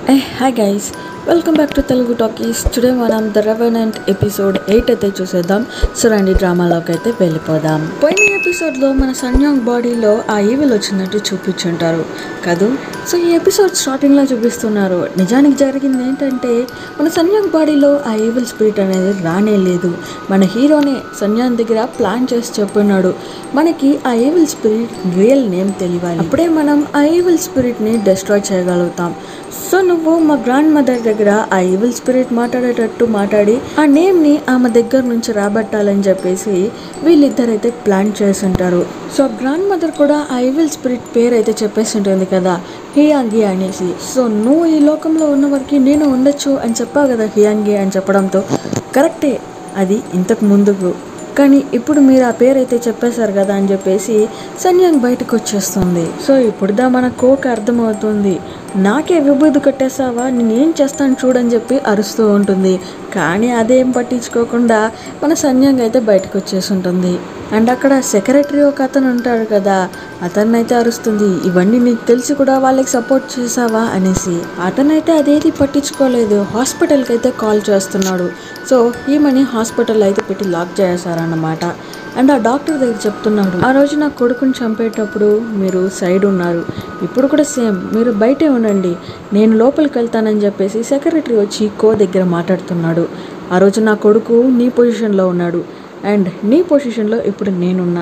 Hi guys, welcome back to Telugu Talkies. Today మనం The Revenant episode 8 అయితే చూసేద్దాం. So రండి డ్రామాలోకి అయితే వెళ్ళిపోదాం. పోయిన ఎపిసోడ్లో మన సన్యాంగ్ బాడీలో ఆ ఈవిల్ వచ్చినట్టు చూపించుంటారు కదూ. సో ఈ ఎపిసోడ్ స్టార్టింగ్లో చూపిస్తున్నారు. నిజానికి జరిగింది ఏంటంటే మన సన్యాంగ్ బాడీలో ఆ ఈవిల్ స్పిరిట్ అనేది రానే లేదు. మన హీరోనే సన్యాంగ్ దగ్గర ప్లాన్ చేసి చెప్పున్నాడు, మనకి ఆ ఈవిల్ స్పిరిట్ రియల్ నేమ్ తెలియాలి, అప్పుడే మనం ఆ ఈవిల్ స్పిరిట్ని డిస్ట్రాయ్ చేయగలుగుతాం. సో నువ్వు మా గ్రాండ్ మదర్ దగ్గర ఆ ఈవిల్ స్పిరిట్ మాట్లాడేటట్టు మాట్లాడి ఆ నేమ్ని ఆమె దగ్గర నుంచి రాబట్టాలని చెప్పేసి వీళ్ళిద్దరైతే ప్లాన్ చేసి ఉంటారు. సో గ్రాండ్ మదర్ కూడా ఆ ఈవిల్ స్పిరిట్ పేరు అయితే చెప్పేసి ఉంటుంది కదా, హియాంగి అనేసి. సో నువ్వు ఈ లోకంలో ఉన్న వరకు నేను ఉండొచ్చు అని చెప్పావు కదా హియాంగి అని చెప్పడంతో కరెక్టే, అది ఇంతకు ముందుకు, కానీ ఇప్పుడు మీరు ఆ పేరు అయితే చెప్పేశారు కదా అని చెప్పేసి సన్యాంగ్ బయటకు వచ్చేస్తుంది. సో ఇప్పుడుదా మన కోక్ అర్థమవుతుంది, నాకే విభూది కట్టేసావా, నేనేం చేస్తాను చూడని చెప్పి అరుస్తూ ఉంటుంది. కానీ అదేం పట్టించుకోకుండా మన సన్యాంగ్ అయితే బయటకు వచ్చేసి ఉంటుంది. అండ్ అక్కడ సెక్రటరీ ఒక అతను ఉంటాడు కదా, అతన్నైతే అరుస్తుంది, ఇవన్నీ నీకు తెలిసి కూడా వాళ్ళకి సపోర్ట్ చేసావా అనేసి. అతనైతే అదేది పట్టించుకోలేదు, హాస్పిటల్కి అయితే కాల్ చేస్తున్నాడు. సో ఈమెని హాస్పిటల్ అయితే పెట్టి లాక్ చేశారన్నమాట. అండ్ ఆ డాక్టర్ దగ్గర చెప్తున్నాడు, ఆ రోజు నా కొడుకుని చంపేటప్పుడు మీరు సైడ్ ఉన్నారు, ఇప్పుడు కూడా సేమ్, మీరు బయటే ఉండండి, నేను లోపలికి వెళ్తానని చెప్పేసి సెక్రటరీ వచ్చి కో దగ్గర మాట్లాడుతున్నాడు. ఆ రోజు నా కొడుకు నీ పొజిషన్లో ఉన్నాడు అండ్ నీ పొజిషన్లో ఇప్పుడు నేనున్నా,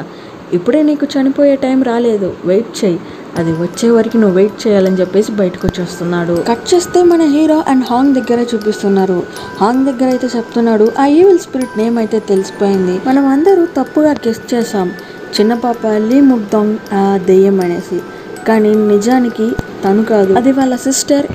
ఇప్పుడే నీకు చనిపోయే టైం రాలేదు, వెయిట్ చేయి, అది వచ్చే వరకు నువ్వు వెయిట్ చేయాలని చెప్పేసి బయటకు వచ్చేస్తున్నాడు. కట్ చేస్తే మన హీరో అండ్ హాంగ్ దగ్గర చూపిస్తున్నారు. హాంగ్ దగ్గర అయితే చెప్తున్నాడు, ఆ ఈవిల్ స్పిరిట్ నేమ్ అయితే తెలిసిపోయింది, మనం అందరూ తప్పుగా గెస్ట్ చేసాం, చిన్న పాప లీ ముగ్దొంగ్ దెయ్యం అనేసి, కానీ నిజానికి తను కాదు, అది వాళ్ళ సిస్టర్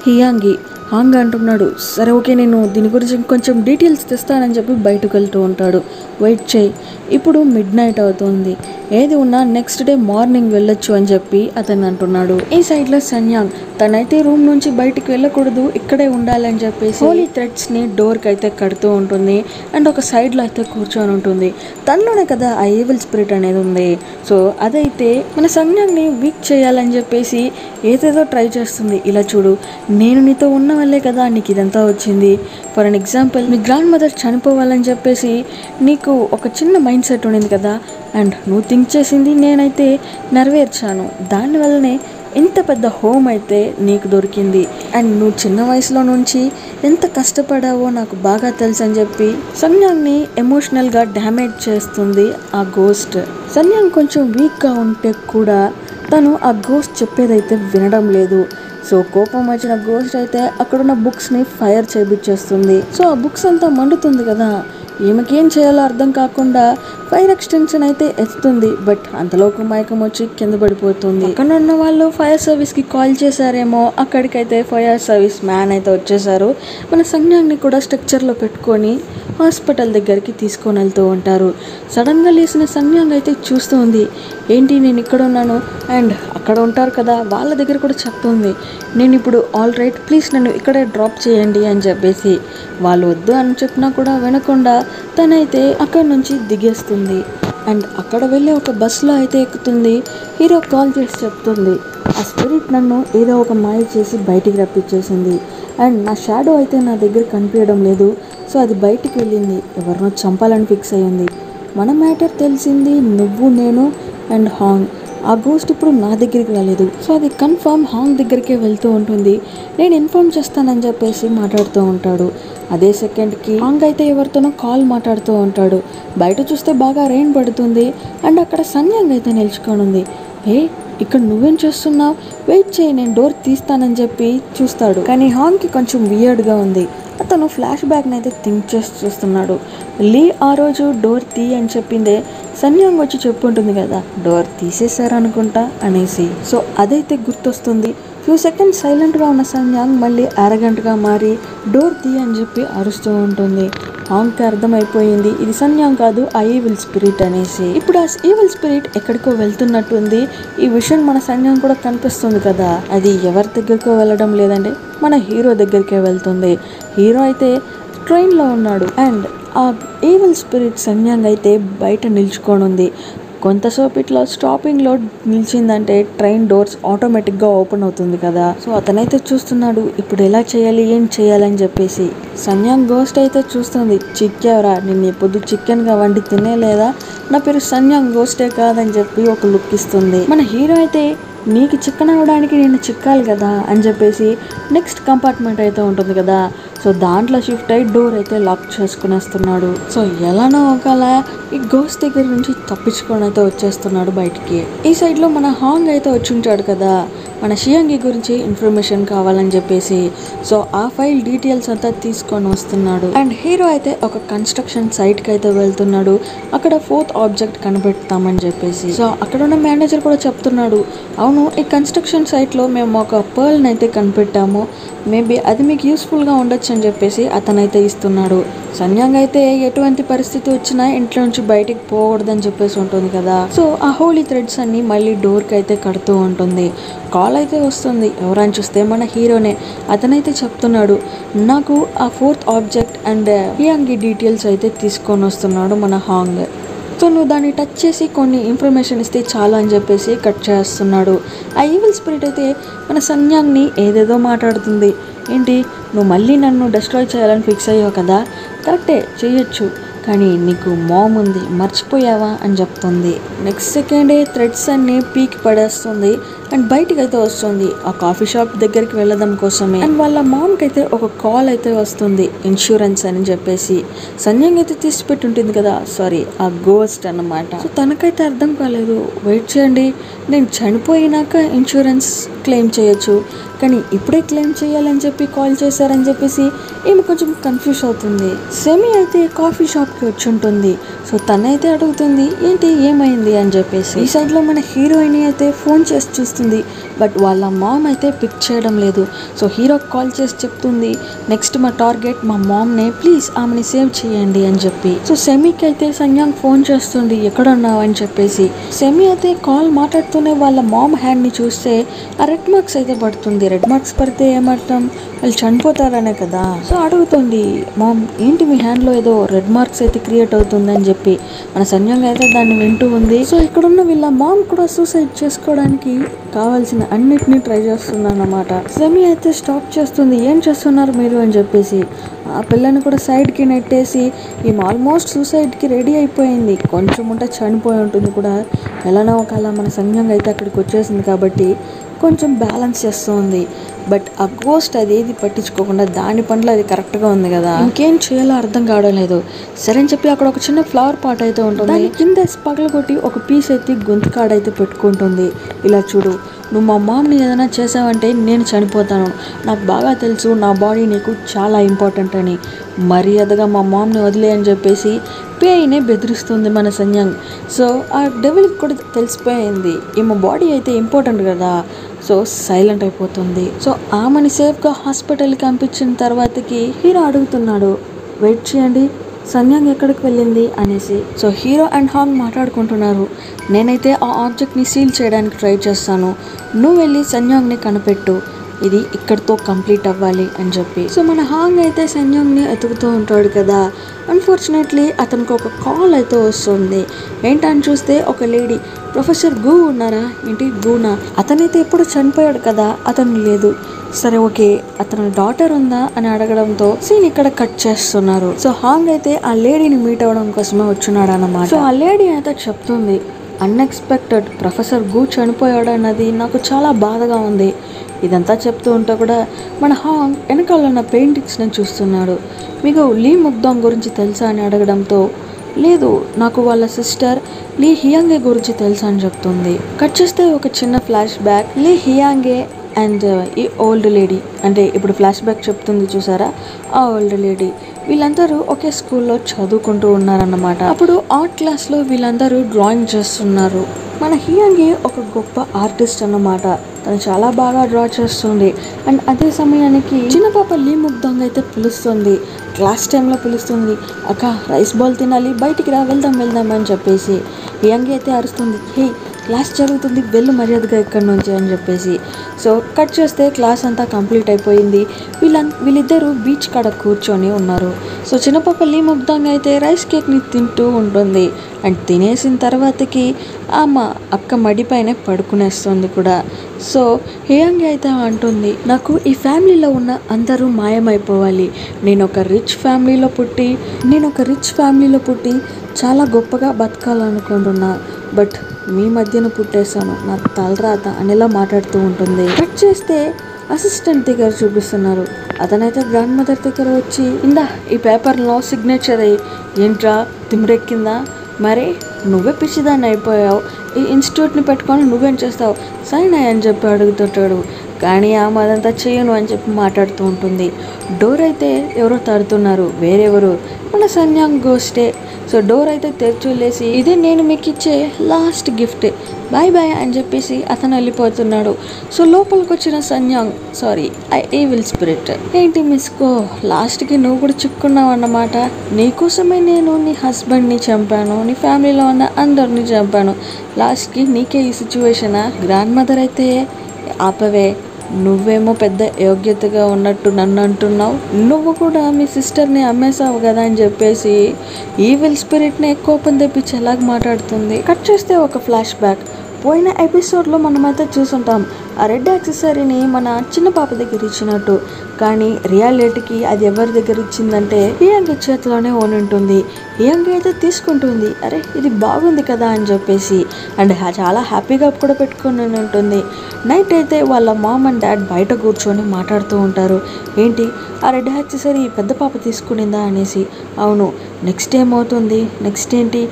హియాంగి. హాంగ్ అంటున్నాడు, సరే ఓకే నేను దీని గురించి ఇంకొంచెం డీటెయిల్స్ తెస్తానని చెప్పి బయటకు వెళ్తూ ఉంటాడు. వెయిట్ చేయి, ఇప్పుడు మిడ్ నైట్ అవుతుంది, ఏది ఉన్నా నెక్స్ట్ డే మార్నింగ్ వెళ్ళొచ్చు అని చెప్పి అతను అంటున్నాడు. ఈ సైడ్లో సన్యాంగ్ తనైతే రూమ్ నుంచి బయటికి వెళ్ళకూడదు, ఇక్కడే ఉండాలని చెప్పేసి హోలీ థ్రెడ్స్ని డోర్కి అయితే కడుతూ ఉంటుంది. అండ్ ఒక సైడ్లో అయితే కూర్చొని ఉంటుంది. తనలోనే కదా ఆ ఈవిల్ స్పిరిట్ అనేది ఉంది. సో అదైతే మన సన్యాంగ్ని వీక్ చేయాలని చెప్పేసి ఏదేదో ట్రై చేస్తుంది. ఇలా చూడు, నేను నీతో ఉన్న వల్లే కదా నీకు ఇదంతా వచ్చింది, ఫర్ అన్ ఎగ్జాంపుల్ మీ గ్రాండ్ మదర్ చనిపోవాలని చెప్పేసి నీకు ఒక చిన్న మైండ్ సెట్ ఉండింది కదా, అండ్ నువ్వు థింక్ చేసింది నేనైతే నెరవేర్చాను, దానివల్లనే ఎంత పెద్ద హోమ్ అయితే నీకు దొరికింది, అండ్ నువ్వు చిన్న వయసులో నుంచి ఎంత కష్టపడావో నాకు బాగా తెలుసు అని చెప్పి సన్యాంగ్ని ఎమోషనల్గా డ్యామేజ్ చేస్తుంది ఆ గోస్ట్. సన్యాంగ్ కొంచెం వీక్గా ఉంటే కూడా తను ఆ గోస్ట్ చెప్పేదైతే వినడం లేదు. సో కోపం వచ్చిన గోస్ట్ అయితే అక్కడున్న బుక్స్ని ఫైర్ చేయించేస్తుంది. సో ఆ బుక్స్ అంతా మండుతుంది కదా, ఈమెకేం చేయాలో అర్థం కాకుండా ఫైర్ ఎక్స్టెన్షన్ అయితే ఎత్తుతుంది. బట్ అంతలోకి మైకం వచ్చి కింద పడిపోతుంది. అక్కడ ఉన్న వాళ్ళు ఫైర్ సర్వీస్కి కాల్ చేశారేమో, అక్కడికైతే ఫైర్ సర్వీస్ మ్యాన్ అయితే వచ్చేసారు. మన సన్యాంగ్ని కూడా స్ట్రక్చర్లో పెట్టుకొని హాస్పిటల్ దగ్గరికి తీసుకొని వెళ్తూ ఉంటారు. సడన్గా లేచిన సన్యాంగ్ అయితే చూస్తూ ఉంది, ఏంటి నేను ఇక్కడ ఉన్నాను, అండ్ అక్కడ ఉంటారు కదా వాళ్ళ దగ్గర కూడా చెప్తుంది, నేను ఇప్పుడు ఆల్ రైట్, ప్లీజ్ నన్ను ఇక్కడే డ్రాప్ చేయండి అని చెప్పేసి. వాళ్ళు వద్దు అని చెప్పినా కూడా వినకుండా తనైతే అక్కడ నుంచి దిగేస్తుంది. అండ్ అక్కడ వెళ్ళి ఒక బస్సులో అయితే ఎక్కుతుంది. హీరో కాల్ చేసి చెప్తుంది, ఆ స్పిరిట్ నన్ను ఏదో ఒక మాయ చేసి బయటికి రప్పించేసింది, అండ్ నా షాడో అయితే నా దగ్గర కనిపించడం లేదు, సో అది బయటికి వెళ్ళింది, ఎవరినో చంపాలని ఫిక్స్ అయ్యింది, మన మ్యాటర్ తెలిసింది నువ్వు నేను అండ్ హాంగ్, ఆ గోస్ట్ ఇప్పుడు నా దగ్గరికి రాలేదు, సో అది కన్ఫర్మ్ హాంగ్ దగ్గరికే వెళ్తూ ఉంటుంది, నేను ఇన్ఫార్మ్ చేస్తానని చెప్పేసి మాట్లాడుతూ ఉంటాడు. అదే సెకండ్కి హాంగ్ అయితే ఎవరితోనో కాల్ మాట్లాడుతూ ఉంటాడు. బయట చూస్తే బాగా రెయిన్ పడుతుంది అండ్ అక్కడ సన్యాంగ్ అయితే నిల్చుకొని ఉంది. ఇక్కడ నువ్వేం చేస్తున్నావు, వెయిట్ చేయి నేను డోర్ తీస్తానని చెప్పి చూస్తాడు. కానీ హాంగ్కి కొంచెం వియర్డ్గా ఉంది. అతను ఫ్లాష్ బ్యాక్ని అయితే థింక్ చేసి చూస్తున్నాడు. లీ ఆ రోజు డోర్ తీ అని చెప్పిందే సన్యాంగ్ వచ్చి చెప్పుంటుంది కదా, డోర్ తీసేశారనుకుంటా అనేసి. సో అదైతే గుర్తొస్తుంది. ఫ్యూ సెకండ్స్ సైలెంట్గా ఉన్న సన్యాంగ్ మళ్ళీ అరగంటగా మారి డోర్ తీ అని చెప్పి అరుస్తూ ఉంటుంది. హాంగ్కి అర్థమైపోయింది ఇది సన్యాంగ్ కాదు, ఆ ఈవిల్ స్పిరిట్ అనేసి. ఇప్పుడు ఆ ఈవిల్ స్పిరిట్ ఎక్కడికో వెళ్తున్నట్టుంది. ఈ విషయం మన సన్యాంగ్ కూడా కనిపిస్తుంది కదా, అది ఎవరి దగ్గరికో వెళ్ళడం లేదండి, మన హీరో దగ్గరికే వెళ్తుంది. హీరో అయితే ట్రైన్లో ఉన్నాడు అండ్ ఆ ఈవిల్ స్పిరిట్ సన్యాంగ్ అయితే బయట నిల్చుకొని ఉంది. కొంతసేపు ఇట్లా స్టాపింగ్లో నిలిచిందంటే ట్రైన్ డోర్స్ ఆటోమేటిక్గా ఓపెన్ అవుతుంది కదా. సో అతనైతే చూస్తున్నాడు ఇప్పుడు ఎలా చేయాలి ఏం చేయాలని చెప్పేసి. సన్యాంగ్ గోస్ట్ అయితే చూస్తుంది, చిక్కావరా, నిన్ను ఎప్పుడు చికెన్గా వండి తినేలేదా, నా పేరు సన్యాంగ్ గోస్టే కాదని చెప్పి ఒక లుక్ ఇస్తుంది. మన హీరో అయితే నీకు చికెన్ అవ్వడానికి నేను చిక్కాలి కదా అని చెప్పేసి నెక్స్ట్ కంపార్ట్మెంట్ అయితే ఉంటుంది కదా, సో దాంట్లో షిఫ్ట్ అయ్యి డోర్ అయితే లాక్ చేసుకుని వస్తున్నాడు. సో ఎలానో ఒకలా ఈ గోస్ట్ దగ్గర నుంచి తప్పించుకొని అయితే వచ్చేస్తున్నాడు బయటికి. ఈ సైడ్లో మన హాంగ్ అయితే వచ్చి ఉంటాడు కదా, మన షియాంగి గురించి ఇన్ఫర్మేషన్ కావాలని చెప్పేసి. సో ఆ ఫైల్ డీటెయిల్స్ అంతా తీసుకొని వస్తున్నాడు. అండ్ హీరో అయితే ఒక కన్స్ట్రక్షన్ సైట్కి అయితే వెళ్తున్నాడు, అక్కడ 4th ఆబ్జెక్ట్ కనిపెడతామని చెప్పేసి. సో అక్కడ ఉన్న మేనేజర్ కూడా చెప్తున్నాడు, అవును ఈ కన్స్ట్రక్షన్ సైట్లో మేము ఒక పర్ల్ని అయితే కనిపెట్టాము, మేబీ అది మీకు యూస్ఫుల్గా ఉండొచ్చు అని చెప్పేసి అతనైతే ఇస్తున్నాడు. సన్యాంగ్ అయితే ఎటువంటి పరిస్థితి వచ్చినా ఇంట్లో నుంచి బయటికి పోకూడదని చెప్పేసి ఉంటుంది కదా. సో ఆ హోలీ థ్రెడ్స్ అన్ని మళ్ళీ డోర్కి అయితే కడుతూ ఉంటుంది. కాల్ అయితే వస్తుంది, ఎవరని చూస్తే మన హీరోనే. అతనైతే చెప్తున్నాడు, నాకు ఆ 4th ఆబ్జెక్ట్ అండ్ హియాంగి డీటెయిల్స్ అయితే తీసుకొని వస్తున్నాడు మన హాంగ్. సో నువ్వు దాన్ని టచ్ చేసి కొన్ని ఇన్ఫర్మేషన్ ఇస్తే చాలా అని చెప్పేసి కట్ చేస్తున్నాడు. ఆ ఈవిల్ స్పిరిట్ అయితే మన సన్యాంగ్ని ఏదేదో మాట్లాడుతుంది. ఏంటి, నువ్వు మళ్ళీ నన్ను డిస్ట్రాయ్ చేయాలని ఫిక్స్ అయ్యావు కదా, కరెక్టే చేయొచ్చు, కానీ నీకు మామ్ ఉంది మర్చిపోయావా అని చెప్తుంది. నెక్స్ట్ సెకండే థ్రెడ్స్ అన్ని పీకి పడేస్తుంది అండ్ బయటికి అయితే వస్తుంది ఆ కాఫీ షాప్ దగ్గరికి వెళ్ళడం కోసమే. అండ్ వాళ్ళ మామ్కి అయితే ఒక కాల్ అయితే వస్తుంది, ఇన్సూరెన్స్ అని చెప్పేసి. సన్యాంగ్ అయితే తీసి పెట్టి ఉంటుంది కదా, సారీ ఆ గోస్ట్ అన్నమాట. సో తనకైతే అర్థం కాలేదు, వెయిట్ చేయండి నేను చనిపోయినాక ఇన్సూరెన్స్ క్లెయిమ్ చేయొచ్చు, కానీ ఇప్పుడే క్లెయిమ్ చేయాలని చెప్పి కాల్ చేశారని చెప్పేసి ఈమె కొంచెం కన్ఫ్యూజ్ అవుతుంది. సెమీ అయితే కాఫీ షాప్కి వచ్చి ఉంటుంది. సో తనైతే అడుగుతుంది ఏంటి ఏమైంది అని చెప్పేసి. ఈ సైడ్లో మన హీరోయిన్ అయితే ఫోన్ చేసి చూస్తుంది, బట్ వాళ్ళ మామ్ అయితే పిక్ చేయడం లేదు. సో హీరోకి కాల్ చేసి చెప్తుంది, నెక్స్ట్ మా టార్గెట్ మా మామ్నే, ప్లీజ్ ఆమెని సేవ్ చేయండి అని చెప్పి. సో సెమీకి అయితే సన్యాంగ్ ఫోన్ చేస్తుంది ఎక్కడ ఉన్నావు అని చెప్పేసి. సెమీ అయితే కాల్ మాట్లాడుతూనే వాళ్ళ మామ్ హ్యాండ్ని చూస్తే ఆ రెడ్ మార్క్స్ అయితే పడుతుంది. రెడ్ మార్క్స్ పడితే ఏమర్థం, వాళ్ళు చనిపోతారనే కదా. సో అడుగుతుంది, మామ్ ఏంటి మీ హ్యాండ్లో ఏదో రెడ్ మార్క్స్ అయితే క్రియేట్ అవుతుందని చెప్పి. మన సన్యాంగ్ అయితే దాన్ని వింటూ ఉంది. సో ఇక్కడున్న వీళ్ళ మామ్ కూడా సూసైడ్ చేసుకోవడానికి కావాల్సిన అన్నిటినీ ట్రై చేస్తుందన్నమాట. సెమీ అయితే స్టాప్ చేస్తుంది, ఏం చేస్తున్నారు మీరు అని చెప్పేసి. ఆ పిల్లని కూడా సైడ్కి నెట్టేసి ఈమె ఆల్మోస్ట్ సూసైడ్కి రెడీ అయిపోయింది, కొంచెం ఉంటే చనిపోయి ఉంటుంది కూడా. ఎలానో ఒకలా మన సన్యాంగ్ అయితే అక్కడికి వచ్చేసింది కాబట్టి కొంచెం బ్యాలెన్స్ చేస్తుంది. బట్ ఆ గోస్ట్ అది ఏది పట్టించుకోకుండా దాని పనులు అది కరెక్ట్గా ఉంది కదా, ఇంకేం చేయాలో అర్థం కావడం లేదు. సరే అని చెప్పి అక్కడ ఒక చిన్న ఫ్లవర్ పాట్ అయితే ఉంటుంది, దాని కింద పగలగొట్టి ఒక పీస్ అయితే గొంతు కాడైతే పెట్టుకుంటుంది. ఇలా చూడు, నువ్వు మా మామ్ని ఏదైనా చేసావంటే నేను చనిపోతాను, నాకు బాగా తెలుసు నా బాడీ నీకు చాలా ఇంపార్టెంట్ అని, మర్యాదగా మా మామ్ని వదిలే అని చెప్పేసి పేయినే బెదిరిస్తుంది మన సన్యాంగ్. సో ఆ డెవిల్కి కూడా తెలిసిపోయింది ఈమె బాడీ అయితే ఇంపార్టెంట్ కదా. సో సైలెంట్ అయిపోతుంది. సో ఆమెని సేఫ్గా హాస్పిటల్కి పంపించిన తర్వాతకి హీరో అడుగుతున్నాడు, వెయిట్ చేయండి సన్యాంగ్ ఎక్కడికి వెళ్ళింది అనేసి. సో హీరో అండ్ హాంగ్ మాట్లాడుకుంటున్నారు, నేనైతే ఆ ఆబ్జెక్ట్ని సీల్ చేయడానికి ట్రై చేస్తాను, నువ్వు వెళ్ళి సన్యాంగ్ని కనిపెట్టు, ఇది ఇక్కడితో కంప్లీట్ అవ్వాలి అని చెప్పి. సో మన హాంగ్ అయితే సన్యాంగ్ని ఎతుకుతూ ఉంటాడు కదా. అన్ఫార్చునేట్లీ అతనికి ఒక కాల్ అయితే వస్తుంది. ఏంటని చూస్తే ఒక లేడీ, ప్రొఫెసర్ గు ఉన్నారా, ఏంటి గూనా, అతనైతే ఎప్పుడు చనిపోయాడు కదా, అతను లేదు. సరే ఓకే, అతని డాటర్ ఉందా అని అడగడంతో సీన్ ఇక్కడ కట్ చేస్తున్నారు. సో హాంగ్ అయితే ఆ లేడీని మీట్ అవ్వడం కోసమే వచ్చున్నాడు అన్నమాట. సో ఆ లేడీ అయితే చెప్తుంది, అన్ఎక్స్పెక్టెడ్ ప్రొఫెసర్ గు చనిపోయాడు అన్నది నాకు చాలా బాధగా ఉంది. ఇదంతా చెప్తూ ఉంటే కూడా మన హాంగ్ వెనకాల ఉన్న పెయింటింగ్స్ని చూస్తున్నాడు. మీకు లీ ముగ్దాంగ్ గురించి తెలుసా అని అడగడంతో లేదు, నాకు వాళ్ళ సిస్టర్ లీ హియాంగే గురించి తెలుసా అని చెప్తుంది. కట్ చేస్తే ఒక చిన్న ఫ్లాష్ బ్యాక్, లీ హియాంగే అండ్ ఈ ఓల్డ్ లేడీ, అంటే ఇప్పుడు ఫ్లాష్ బ్యాక్ చెప్తుంది చూసారా, ఆ ఓల్డ్ లేడీ, వీళ్ళందరూ ఒకే స్కూల్లో చదువుకుంటూ ఉన్నారన్నమాట. అప్పుడు ఆర్ట్ క్లాస్లో వీళ్ళందరూ డ్రాయింగ్ చేస్తున్నారు. మన హియాంగే ఒక గొప్ప ఆర్టిస్ట్ అన్నమాట, తను చాలా బాగా డ్రా చేస్తుంది. అండ్ అదే సమయానికి చిన్న పాప లీ ముగ్దాంగ్ అయితే పిలుస్తుంది, క్లాస్ టైంలో పిలుస్తుంది, అక్క రైస్ బాల్ తినాలి బయటికి రా, వెళ్దాం వెళ్దాం అని చెప్పేసి. హియాంగే అయితే అరుస్తుంది, హే క్లాస్ జరుగుతుంది, వెళ్ళు మర్యాదగా ఇక్కడి నుంచి అని చెప్పేసి. సో కట్ చేస్తే క్లాస్ అంతా కంప్లీట్ అయిపోయింది. వీళ్ళిద్దరూ బీచ్ కాడ కూర్చొని ఉన్నారు. సో చిన్న పాప లీ ముగ్ధాంగ్ అయితే రైస్ కేక్ని తింటూ ఉంటుంది. అండ్ తినేసిన తర్వాతకి ఆమె అక్క మడిపైనే పడుకునేస్తుంది కూడా. సో హియాంగి అయితే అంటుంది, నాకు ఈ ఫ్యామిలీలో ఉన్న అందరూ మాయమైపోవాలి. నేను ఒక రిచ్ ఫ్యామిలీలో పుట్టి చాలా గొప్పగా బతకాలనుకుంటున్నా. బట్ మీ మధ్యన పుట్టేశాను, నా తలరాత అనేలా మాట్లాడుతూ ఉంటుంది. కట్ చేస్తే అసిస్టెంట్ దగ్గర చూపిస్తున్నారు. అతనైతే గ్రాండ్ మదర్ దగ్గర వచ్చి, ఇందా ఈ పేపర్లో సిగ్నేచర్ అయ్యి. ఏంట్రా తిమ్రెక్కిందా? మరి నువ్వే పిచ్చిదాన్ని అయిపోయావు, ఈ ఇన్స్టిట్యూట్ని పెట్టుకొని నువ్వేం చేస్తావు, సైన్ అయ్యి అని చెప్పి అడుగుతుంటాడు. కానీ ఆమె అదంతా చేయను అని చెప్పి మాట్లాడుతూ ఉంటుంది. డోర్ అయితే ఎవరో తడుతున్నారు, వేరెవరు, మన సన్యాంగ్ గోస్టే. సో డోర్ అయితే తెరిచేసి, ఇదే నేను మీకు ఇచ్చే లాస్ట్ గిఫ్ట్, బాయ్ బాయ్ అని చెప్పేసి అతను వెళ్ళిపోతున్నాడు. సో లోపలికి వచ్చిన సన్యాంగ్, సారీ ఈవిల్ స్పిరిట్, ఏంటి మిస్కో లాస్ట్కి నువ్వు కూడా చిక్కున్నావు అన్నమాట. నీకోసమే నేను నీ హస్బెండ్ని చంపాను, నీ ఫ్యామిలీలో ఉన్న అందరిని చంపాను, లాస్ట్కి నీకే ఈ సిచ్యువేషనా? గ్రాండ్ మదర్ అయితే, ఆపవే, నువ్వేమో పెద్ద యోగ్యతగా ఉన్నట్టు నన్ను అంటున్నావు, నువ్వు కూడా మీ సిస్టర్ని అమ్మేసావు కదా అని చెప్పేసి ఈవిల్ స్పిరిట్ని కోపం తెప్పించి ఎలాగ మాట్లాడుతుంది. కట్ చేస్తే ఒక ఫ్లాష్ బ్యాక్. పోయిన ఎపిసోడ్లో మనమైతే చూసుంటాం ఆ రెడ్ యాక్సెసరీని మన చిన్న పాప దగ్గర ఇచ్చినట్టు. కానీ రియాలిటీకి అది ఎవరి దగ్గర ఇచ్చిందంటే హియాంగి చేతిలోనే ఉంటుంది. హియాంగి అయితే తీసుకుంటుంది, అరే ఇది బాగుంది కదా అని చెప్పేసి. అండ్ చాలా హ్యాపీగా కూడా పెట్టుకుని ఉంటుంది. నైట్ అయితే వాళ్ళ మామ్ అండ్ డాడ్ బయట కూర్చొని మాట్లాడుతూ ఉంటారు. ఏంటి ఆ రెడ్ యాక్సెసరీ పెద్ద పాప తీసుకునిందా అనేసి. అవును, నెక్స్ట్ ఏమవుతుంది, నెక్స్ట్ ఏంటి,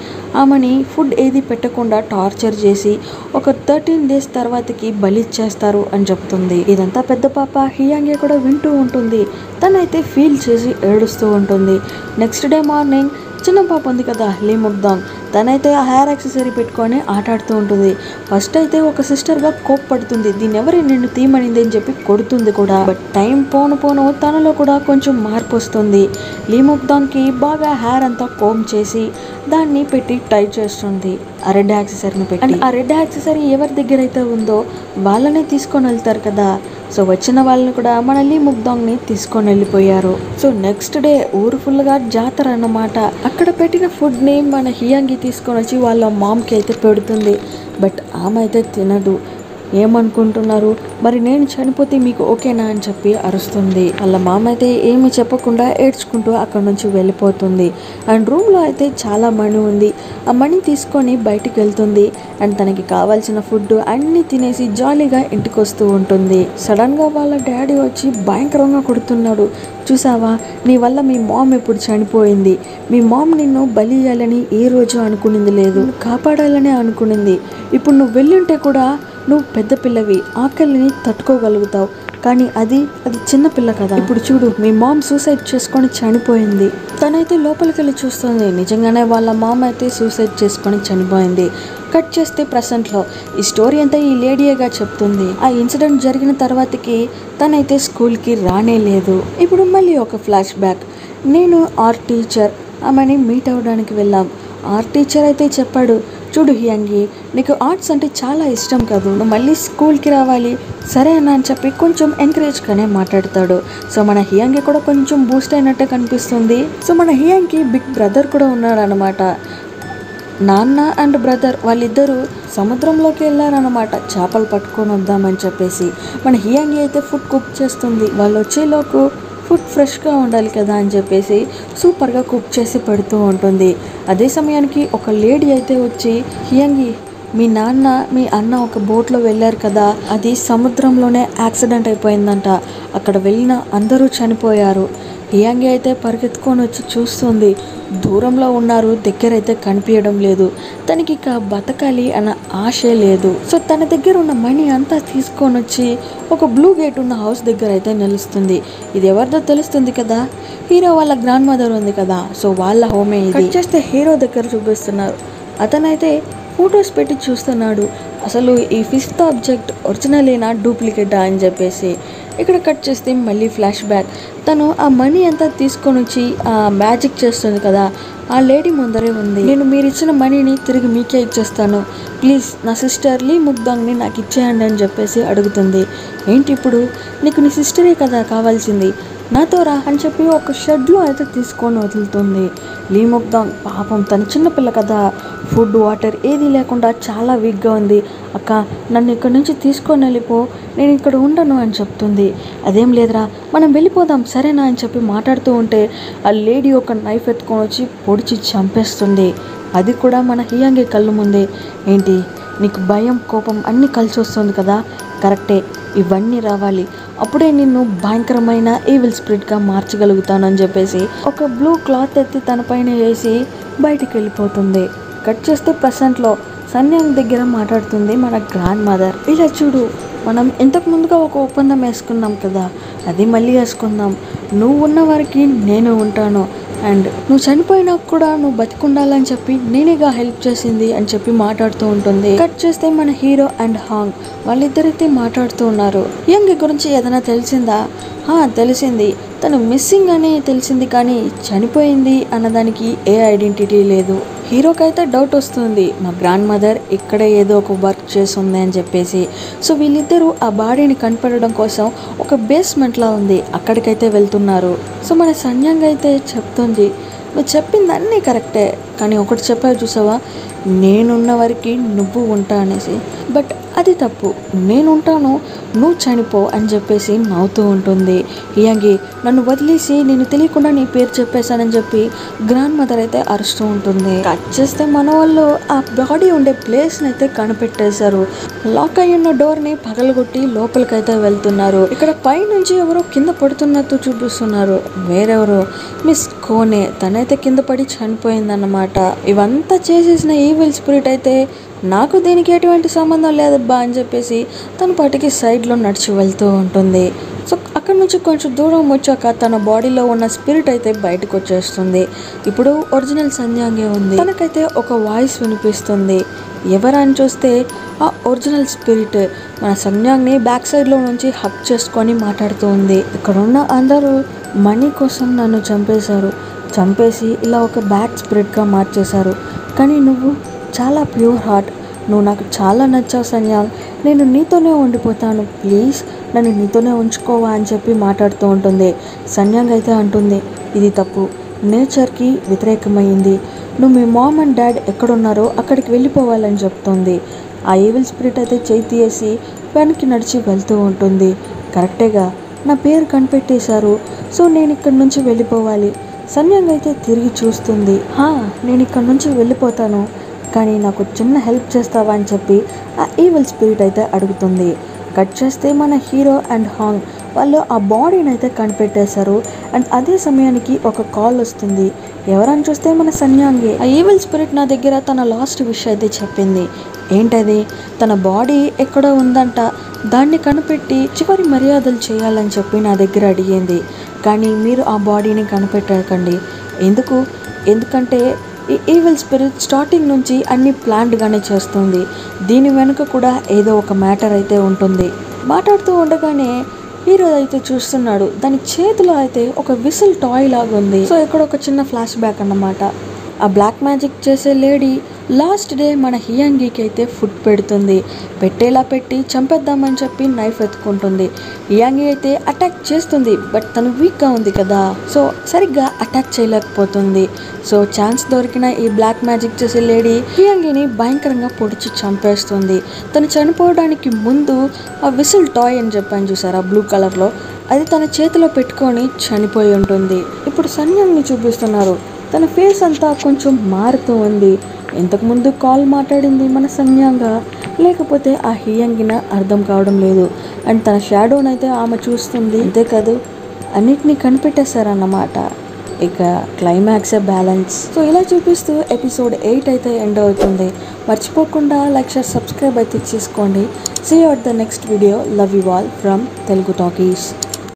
ఆమెని ఫుడ్ ఏది పెట్టకుండా టార్చర్ చేసి ఒక 13 days తర్వాతకి బలిచ్చేస్తారు అని చెప్తుంది. ఇదంతా పెద్ద పాప హియాంగి కూడా వింటూ ఉంటుంది. తనైతే ఫీల్ చేసి ఏడుస్తూ ఉంటుంది. నెక్స్ట్ డే మార్నింగ్ చిన్న పాప ఉంది కదా లీ ముగ్ధాంగ్, తనైతే ఆ హెయిర్ యాక్సెసరీ పెట్టుకొని ఆటాడుతూ ఉంటుంది. ఫస్ట్ అయితే ఒక సిస్టర్గా కోప్పడుతుంది, దీన్ని ఎవరి నిన్ను తీయమనింది అని చెప్పి కొడుతుంది కూడా. బట్ టైం పోను తనలో కూడా కొంచెం మార్పు వస్తుంది. లీ ముగ్ధాంగ్కి బాగా హెయిర్ అంతా కోమ్ చేసి దాన్ని పెట్టి టై చేస్తుంది ఆ రెడ్ యాక్సెసరీని పెట్టి. అండ్ ఆ రెడ్ యాక్సెసరీ ఎవరి దగ్గర అయితే ఉందో వాళ్ళనే తీసుకొని వెళ్తారు కదా. సో వచ్చిన వాళ్ళని కూడా మన లీ ముగ్ధాంగ్ని తీసుకొని వెళ్ళిపోయారు. సో నెక్స్ట్ డే ఊరు ఫుల్గా జాతర అన్నమాట. అక్కడ పెట్టిన ఫుడ్ని మన హియాంగి తీసుకొని వచ్చి వాళ్ళ మామ్కి అయితే పెడుతుంది. బట్ ఆమె అయితే తినదు. ఏమనుకుంటున్నారు, మరి నేను చనిపోతే మీకు ఓకేనా అని చెప్పి అరుస్తుంది. వాళ్ళ మామ అయితే ఏమి చెప్పకుండా ఏడ్చుకుంటూ అక్కడ నుంచి వెళ్ళిపోతుంది. అండ్ రూమ్లో అయితే చాలా మనీ ఉంది. ఆ మనీ తీసుకొని బయటికి వెళ్తుంది. అండ్ తనకి కావాల్సిన ఫుడ్ అన్నీ తినేసి జాలీగా ఇంటికి వస్తూ ఉంటుంది. సడన్గా వాళ్ళ డాడీ వచ్చి భయంకరంగా కొడుతున్నాడు. చూసావా, నీ వల్ల మీ మామ్ ఇప్పుడు చనిపోయింది. మీ మామ్ నిన్ను బలి ఇయ్యాలని ఏ రోజు అనుకునింది లేదు, కాపాడాలని అనుకునింది. ఇప్పుడు నువ్వు వెళ్ళుంటే కూడా నువ్వు పెద్ద పిల్లవి, ఆకలిని తట్టుకోగలుగుతావు. కానీ అది చిన్న పిల్ల కదా. ఇప్పుడు చూడు, మీ మామ్ సూసైడ్ చేసుకొని చనిపోయింది. తనైతే లోపలికి వెళ్ళి చూస్తుంది. నిజంగానే వాళ్ళ మామ్ అయితే సూసైడ్ చేసుకొని చనిపోయింది. కట్ చేస్తే ప్రెసెంట్లో ఈ స్టోరీ అంతా ఈ లేడీగా చెప్తుంది. ఆ ఇన్సిడెంట్ జరిగిన తర్వాతకి తనైతే స్కూల్కి రానే లేదు. ఇప్పుడు మళ్ళీ ఒక ఫ్లాష్ బ్యాక్. నేను ఆర్ట్ టీచర్ ఆమెని మీట్ అవ్వడానికి వెళ్ళాం. ఆర్ట్ టీచర్ అయితే చెప్పాడు, చూడు హియాంగి, నీకు ఆర్ట్స్ అంటే చాలా ఇష్టం కాదు, నువ్వు మళ్ళీ స్కూల్కి రావాలి సరే అన్న అని చెప్పి కొంచెం ఎంకరేజ్గానే మాట్లాడతాడు. సో మన హియాంగి కూడా కొంచెం బూస్ట్ అయినట్టే కనిపిస్తుంది. సో మన హియాంగి బిగ్ బ్రదర్ కూడా ఉన్నాడు అనమాట. నాన్న అండ్ బ్రదర్ వాళ్ళిద్దరూ సముద్రంలోకి వెళ్ళారనమాట చేపలు పట్టుకొని వద్దామని చెప్పేసి. మన హియాంగి అయితే ఫుడ్ కుక్ చేస్తుంది. వాళ్ళు వచ్చేలోపు ఫుడ్ ఫ్రెష్గా ఉండాలి కదా అని చెప్పేసి సూపర్గా కుక్ చేసి పెడుతూ ఉంటుంది. అదే సమయానికి ఒక లేడీ అయితే వచ్చి, హియాంగి, మీ నాన్న మీ అన్న ఒక బోట్లో వెళ్ళారు కదా, అది సముద్రంలోనే యాక్సిడెంట్ అయిపోయిందంట, అక్కడ వెళ్ళిన అందరూ చనిపోయారు. హియాంగి అయితే పరిగెత్తుకొని వచ్చి చూస్తుంది. దూరంలో ఉన్నారు, దగ్గర అయితే కనిపించడం లేదు. తనకి ఇక బతకాలి అన్న ఆశే లేదు. సో తన దగ్గర ఉన్న మనీ అంతా తీసుకొని వచ్చి ఒక బ్లూ గేట్ ఉన్న హౌస్ దగ్గర అయితే నిలుస్తుంది. ఇది ఎవరిదో తెలుస్తుంది కదా, హీరో వాళ్ళ గ్రాండ్ మదర్ ఉంది కదా, సో వాళ్ళ హోమే ఇది. కట్ చేస్తే హీరో దగ్గర చూపిస్తున్నారు. అతనైతే ఫొటోస్ పెట్టి చూస్తున్నాడు, అసలు ఈ ఫిఫ్త్ ఆబ్జెక్ట్ ఒరిజినలేనా డూప్లికేటా అని చెప్పేసి. ఇక్కడ కట్ చేస్తే మళ్ళీ ఫ్లాష్ బ్యాక్. తను ఆ మనీ అంతా తీసుకొని వచ్చి మ్యాజిక్ చేస్తుంది కదా, ఆ లేడీ ముందరే ఉంది. నేను మీరు ఇచ్చిన మనీని తిరిగి మీకే ఇచ్చేస్తాను, ప్లీజ్ నా సిస్టర్ లీ ముగ్దాంగ్ని నాకు ఇచ్చేయండి అని చెప్పేసి అడుగుతుంది. ఏంటి ఇప్పుడు నీకు నీ సిస్టరే కదా కావాల్సింది, నాతో రా అని చెప్పి ఒక షెడ్లో అయితే తీసుకొని వదులుతుంది. లీ ముగ్దాంగ్ పాపం తను చిన్నపిల్ల కదా, ఫుడ్ వాటర్ ఏది లేకుండా చాలా వీక్గా ఉంది. అక్క నన్ను ఇక్కడ నుంచి తీసుకొని వెళ్ళిపో, నేను ఇక్కడ ఉండను అని చెప్తుంది. అదేం లేదురా మనం వెళ్ళిపోదాం సరేనా అని చెప్పి మాట్లాడుతూ ఉంటే ఆ లేడీ ఒక నైఫ్ ఎత్తుకొని వచ్చి పొడిచి చంపేస్తుంది. అది కూడా మన హియాంగి కళ్ళు ముందే. ఏంటి నీకు భయం కోపం అన్నీ కలిసి వస్తుంది కదా, కరెక్టే, ఇవన్నీ రావాలి, అప్పుడే నిన్ను భయంకరమైన ఈవిల్ స్పిరిట్గా మార్చగలుగుతానని చెప్పేసి ఒక బ్లూ క్లాత్ ఎత్తి తన పైన వేసి బయటికి వెళ్ళిపోతుంది. కట్ చేస్తే ప్రెసెంట్లో సన్యాంగ్ దగ్గర మాట్లాడుతుంది మన గ్రాండ్ మదర్. ఇలా చూడు, మనం ఇంతకు ముందుగా ఒక ఒప్పందం వేసుకున్నాం కదా, అది మళ్ళీ వేసుకుందాం. నువ్వు ఉన్న వారికి నేను ఉంటాను, అండ్ నువ్వు చనిపోయినా కూడా నువ్వు బతికుండాలని చెప్పి నేనేగా హెల్ప్ చేసింది అని చెప్పి మాట్లాడుతూ ఉంటుంది. కట్ చేస్తే మన హీరో అండ్ హాంగ్ వాళ్ళిద్దరైతే మాట్లాడుతూ ఉన్నారు. యంగ్ గురించి ఏదైనా తెలిసిందా? తెలిసింది, తను మిస్సింగ్ అని తెలిసింది, కానీ చనిపోయింది అన్నదానికి ఏ ఐడెంటిటీ లేదు. హీరోకైతే డౌట్ వస్తుంది, మా గ్రాండ్ మదర్ ఇక్కడే ఏదో ఒక వర్క్ చేస్తుంది అని చెప్పేసి. సో వీళ్ళిద్దరూ ఆ బాడీని కనిపెట్టడం కోసం ఒక బేస్మెంట్లా ఉంది అక్కడికైతే వెళ్తున్నారు. సో మన సన్యాంగ్ అయితే చెప్తుంది, నువ్వు చెప్పింది అన్నీ కరెక్టే, కానీ ఒకటి చెప్పావు చూసావా, నేనున్న వరకు నువ్వు ఉంటా అనేసి. బట్ అది తప్పు, నేనుంటాను నువ్వు చనిపో అని చెప్పేసి నవ్వుతూ ఉంటుంది. హియాంగి నన్ను వదిలేసి నేను తెలియకుండా నీ పేరు చెప్పేశానని చెప్పి గ్రాండ్ మదర్ అయితే అరుస్తూ ఉంటుంది. కట్ చేస్తే మన వాళ్ళు ఆ బాడీ ఉండే ప్లేస్ని అయితే కనిపెట్టేశారు. లాక్ అయ్యున్న డోర్ని పగలగొట్టి లోపలికైతే వెళ్తున్నారు. ఇక్కడ పైనుంచి ఎవరో కింద పడుతున్నట్టు చూపిస్తున్నారు. వేరెవరో మిస్ కోనే, తనైతే కింద పడి చనిపోయిందన్నమాట. ఇవంతా చేసేసిన ఈవిల్ స్పిరిట్ అయితే నాకు దీనికి ఎటువంటి సంబంధం లేదబ్బా అని చెప్పేసి తన పాటికి సైడ్లో నడిచి వెళ్తూ ఉంటుంది. సో అక్కడ నుంచి కొంచెం దూరం వచ్చాక తన బాడీలో ఉన్న స్పిరిట్ అయితే బయటకు వచ్చేస్తుంది. ఇప్పుడు ఒరిజినల్ సన్యాంగే ఉంది. తనకైతే ఒక వాయిస్ వినిపిస్తుంది. ఎవరని చూస్తే ఆ ఒరిజినల్ స్పిరిట్ మన సన్యాంగ్ని బ్యాక్ సైడ్లో నుంచి హక్ చేసుకొని మాట్లాడుతూ ఉంది. ఇక్కడ ఉన్న అందరూ మనీ కోసం నన్ను చంపేసి ఇలా ఒక బ్యాడ్ స్పిరిట్గా మార్చేశారు, కానీ నువ్వు చాలా ప్యూర్ హార్ట్, నువ్వు నాకు చాలా నచ్చావు సన్యాంగ్, నేను నీతోనే ఉండిపోతాను, ప్లీజ్ నన్ను నీతోనే ఉంచుకోవా అని చెప్పి మాట్లాడుతూ ఉంటుంది. సన్యాంగ్ అయితే అంటుంది, ఇది తప్పు, నేచర్కి వ్యతిరేకమైంది, నువ్వు మీ మామ్ అండ్ డాడ్ ఎక్కడున్నారో అక్కడికి వెళ్ళిపోవాలని చెప్తుంది. ఆ ఈవిల్ స్పిరిట్ అయితే చేయి తీసి వెనక్కి నడిచి వెళ్తూ ఉంటుంది. కరెక్టేగా, నా పేరు కనిపెట్టేశారు, సో నేను ఇక్కడి నుంచి వెళ్ళిపోవాలి. సన్యాంగ్ అయితే తిరిగి చూస్తుంది. నేను ఇక్కడ నుంచి వెళ్ళిపోతాను, కానీ నాకు చిన్న హెల్ప్ చేస్తావా అని చెప్పి ఆ ఈవిల్ స్పిరిట్ అయితే అడుగుతుంది. కట్ చేస్తే మన హీరో అండ్ హాంగ్ వాళ్ళు ఆ బాడీని అయితే కనిపెట్టేశారు. అండ్ అదే సమయానికి ఒక కాల్ వస్తుంది. ఎవరని చూస్తే మన సన్యాంగే. ఆ ఈవిల్ స్పిరిట్ నా దగ్గర తన లాస్ట్ విష్ అయితే చెప్పింది. ఏంటది? తన బాడీ ఎక్కడో ఉందంట, దాన్ని కనిపెట్టి చివరి మర్యాదలు చేయాలని చెప్పి నా దగ్గర అడిగింది. కానీ మీరు ఆ బాడీని కనిపెట్టకండి. ఎందుకంటే ఈ ఈవిల్ స్పిరిట్ స్టార్టింగ్ నుంచి అన్ని ప్లాన్డ్గానే చేస్తుంది. దీని వెనుక కూడా ఏదో ఒక మ్యాటర్ అయితే ఉంటుంది. మాట్లాడుతూ ఉండగానే హీరో అయితే చూస్తున్నాడు, దాని చేతిలో అయితే ఒక విసిల్ టాయ్ లాగా ఉంది. సో ఇక్కడ ఒక చిన్న ఫ్లాష్ బ్యాక్ అన్నమాట. ఆ బ్లాక్ మ్యాజిక్ చేసే లేడీ లాస్ట్ డే మన హియాంగికి అయితే ఫుడ్ పెడుతుంది. పెట్టేలా పెట్టి చంపేద్దామని చెప్పి నైఫ్ ఎత్తుకుంటుంది. హియాంగి అయితే అటాక్ చేస్తుంది, బట్ తను వీక్గా ఉంది కదా, సో సరిగ్గా అటాక్ చేయలేకపోతుంది. సో ఛాన్స్ దొరికిన ఈ బ్లాక్ మ్యాజిక్ చేసే లేడీ హియాంగిని భయంకరంగా పొడిచి చంపేస్తుంది. తను చనిపోవడానికి ముందు ఆ విసిల్ టాయ్ అని చెప్పాను చూసారా బ్లూ కలర్లో, అది తన చేతిలో పెట్టుకొని చనిపోయి ఉంటుంది. ఇప్పుడు సన్యాంగ్ని చూపిస్తున్నారు. తన ఫేస్ అంతా కొంచెం మారుతూ ఉంది. ఇంతకుముందు కాల్ మాట్లాడింది మన సన్యాంగా, లేకపోతే ఆ హియాంగిన అర్థం కావడం లేదు. అండ్ తన షాడోనైతే ఆమె చూస్తుంది. అంతేకాదు అన్నిటినీ కనిపెట్టేశారన్నమాట. ఇక క్లైమాక్సే బ్యాలెన్స్. సో ఇలా చూపిస్తూ ఎపిసోడ్ 8 అయితే ఎండ్ అవుతుంది. మర్చిపోకుండా లైక్ షేర్ సబ్స్క్రైబ్ అయితే చేసుకోండి. See you at the next video. Love you all from Telugu talkies.